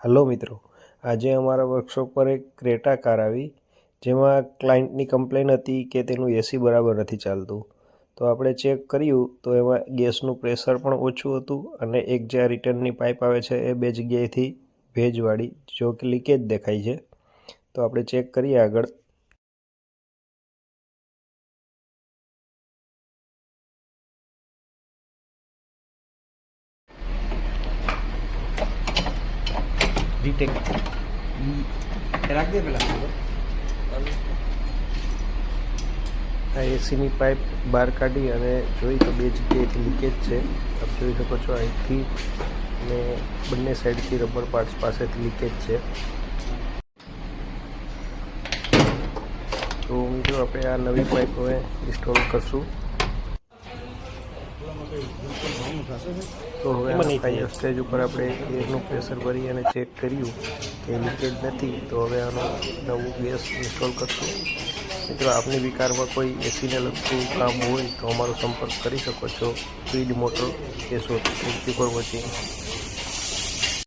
Hello मित्रों, आज अमरा workshop पर एक क्रेटा कार आई जेमां क्लाइंटनी कम्प्लेन हती के तेनुं एसी बराबर नहीं चालतुं। तो आपणे चेक कर्युं तो एमां गैसनुं प्रेशर पण ओछुं हतुं अने एक जे रिटर्ननी पाइप आवे छे ए बे जग्याएथी भेजवाળી जो कि लीकेज देखाय छे। तो आपणे चेक करीए आगळ। રીટેક રાખ દે પેલા आ एसीनी पाइप बहार काढी अने जोई तो बे जग्याएथी लीकेज छे। आप जोई शको छो અહીંથી ने બંને સાઈડથી રબર પાર્ટ્સ પાસેથી લીકેજ છે। તો મિત્રો આપણે આ નવી પાઇપ હવે ઇન્સ્ટોલ કરશું। તો હવે ફાયર સ્ટેજ ઉપર આપણે એરનું પ્રેશર ભરી અને ચેક કર્યું કે લીકેજ નથી। તો હવે આનો નવું ગેસ ઇન્સ્ટોલ કરશું। મિત્રો આપની બી કારમાં કોઈ એસીને લગતું કામ હોય તો અમારો સંપર્ક કરી શકો છો। Speed motor Keshod. Thank you for watching.